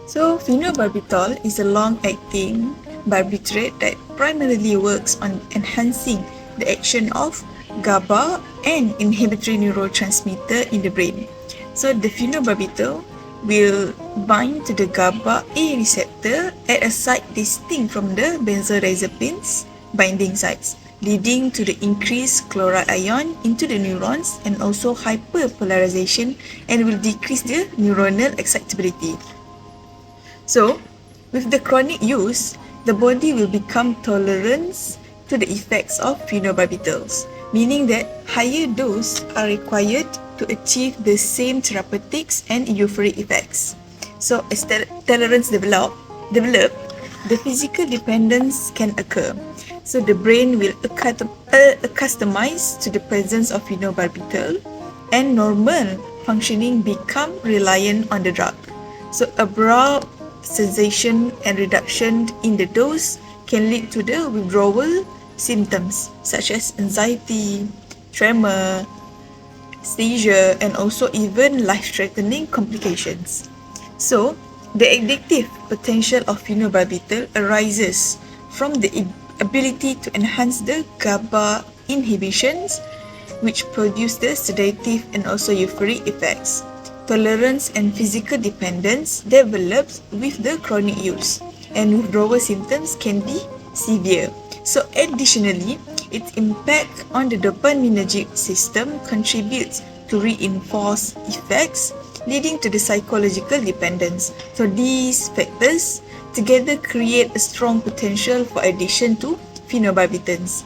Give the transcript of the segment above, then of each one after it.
So, phenobarbital is a long-acting barbiturate that primarily works on enhancing the action of GABA and inhibitory neurotransmitter in the brain. So, the phenobarbital will bind to the GABA A receptor at a site distinct from the benzodiazepines binding sites, leading to the increased chloride ion into the neurons and also hyperpolarization, and will decrease the neuronal excitability. So, with the chronic use, the body will become tolerant to the effects of phenobarbitals, meaning that higher doses are required to achieve the same therapeutics and euphoric effects. So, as tolerance develop, the physical dependence can occur. So, the brain will accustomize to the presence of phenobarbital, and normal functioning become reliant on the drug. So, abrupt cessation and reduction in the dose can lead to the withdrawal symptoms such as anxiety, tremor, seizure, and also even life-threatening complications. So, the addictive potential of phenobarbital arises from the ability to enhance the GABA inhibitions, which produce the sedative and also euphoric effects. Tolerance and physical dependence develops with the chronic use, and withdrawal symptoms can be severe. So, additionally, its impact on the dopaminergic system contributes to reinforce effects, leading to the psychological dependence. So, these factors together create a strong potential for addiction to phenobarbitans.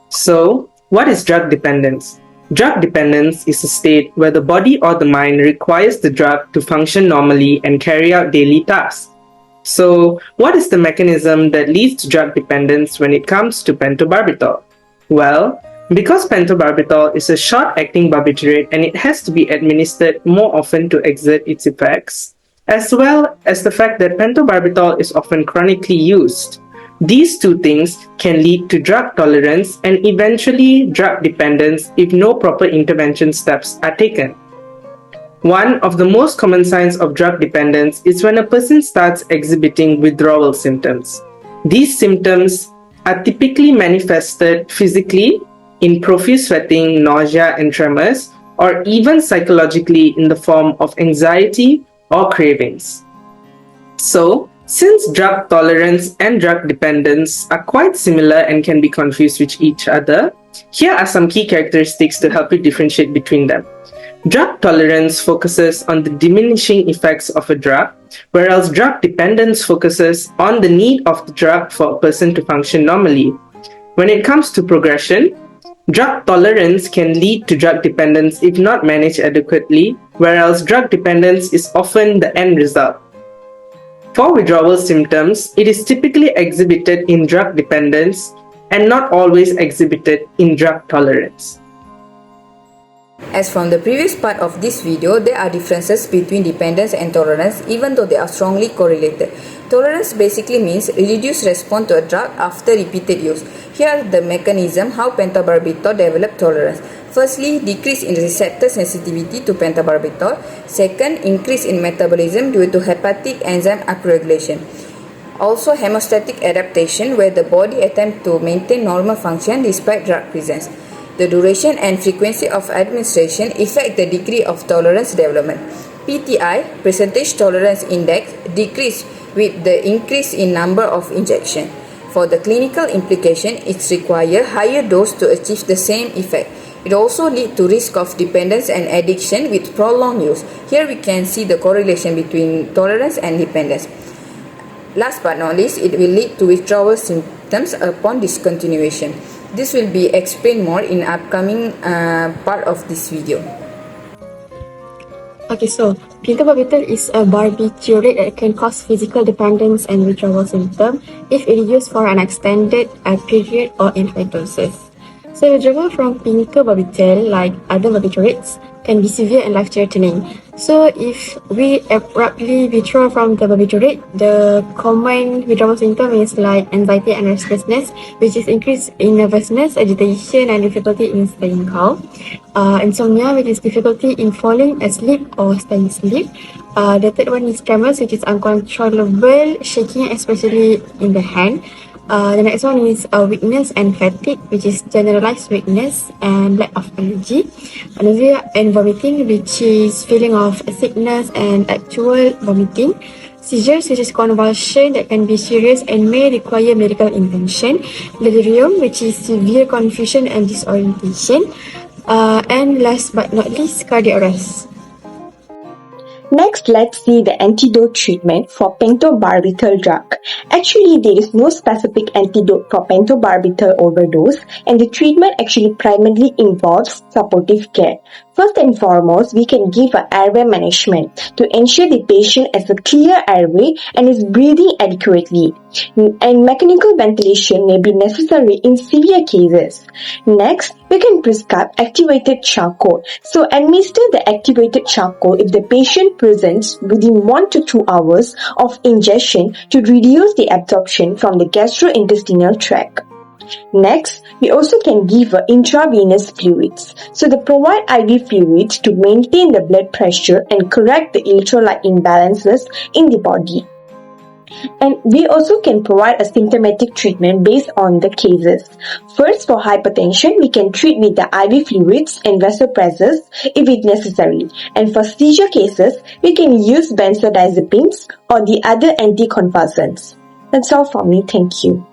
So, what is drug dependence? Drug dependence is a state where the body or the mind requires the drug to function normally and carry out daily tasks. So, what is the mechanism that leads to drug dependence when it comes to pentobarbital? Well, because pentobarbital is a short-acting barbiturate and it has to be administered more often to exert its effects, as well as the fact that pentobarbital is often chronically used, these two things can lead to drug tolerance and eventually drug dependence if no proper intervention steps are taken. One of the most common signs of drug dependence is when a person starts exhibiting withdrawal symptoms. These symptoms are typically manifested physically in profuse sweating, nausea, and tremors, or even psychologically in the form of anxiety or cravings. So, since drug tolerance and drug dependence are quite similar and can be confused with each other, here are some key characteristics to help you differentiate between them. Drug tolerance focuses on the diminishing effects of a drug, whereas drug dependence focuses on the need of the drug for a person to function normally. When it comes to progression, drug tolerance can lead to drug dependence if not managed adequately, whereas drug dependence is often the end result. For withdrawal symptoms, it is typically exhibited in drug dependence and not always exhibited in drug tolerance. As from the previous part of this video, there are differences between dependence and tolerance even though they are strongly correlated. Tolerance basically means reduced response to a drug after repeated use. Here are the mechanism how pentobarbital develop tolerance. Firstly, decrease in receptor sensitivity to pentobarbital. Second, increase in metabolism due to hepatic enzyme upregulation. Also, hemostatic adaptation where the body attempts to maintain normal function despite drug presence. The duration and frequency of administration affect the degree of tolerance development. PTI, percentage tolerance index, decrease with the increase in number of injection. For the clinical implication, it requires higher dose to achieve the same effect. It also leads to risk of dependence and addiction with prolonged use. Here we can see the correlation between tolerance and dependence. Last but not least, it will lead to withdrawal symptoms upon discontinuation. This will be explained more in upcoming part of this video. Okay, so phentobarbital is a barbiturate that can cause physical dependence and withdrawal symptoms if it is used for an extended period or in high doses. So withdrawal from Phentobarbital, like other barbiturates, can be severe and life-threatening. So if we abruptly withdraw from the barbiturate, the common withdrawal symptom is like anxiety and restlessness, which is increase in nervousness, agitation, and difficulty in staying calm. Insomnia, which is difficulty in falling asleep or staying asleep. The third one is tremors, which is uncontrollable shaking, especially in the hand. The next one is weakness and fatigue, which is generalized weakness and lack of energy. Nausea and vomiting, which is feeling of sickness and actual vomiting. Seizures, which is convulsion that can be serious and may require medical intervention. Delirium, which is severe confusion and disorientation. And last but not least, cardiac arrest. Next, let's see the antidote treatment for pentobarbital drug. Actually, there is no specific antidote for pentobarbital overdose, and the treatment actually primarily involves supportive care. First and foremost, we can give an airway management to ensure the patient has a clear airway and is breathing adequately. And mechanical ventilation may be necessary in severe cases. Next, we can prescribe activated charcoal. So administer the activated charcoal if the patient presents within 1 to 2 hours of ingestion to reduce the absorption from the gastrointestinal tract. Next, we also can give intravenous fluids. So they provide IV fluids to maintain the blood pressure and correct the electrolyte imbalances in the body. And we also can provide a symptomatic treatment based on the cases. First, for hypertension, we can treat with the IV fluids and vasopressors if it's necessary. And for seizure cases, we can use benzodiazepines or the other anticonvulsants. That's all from me. Thank you.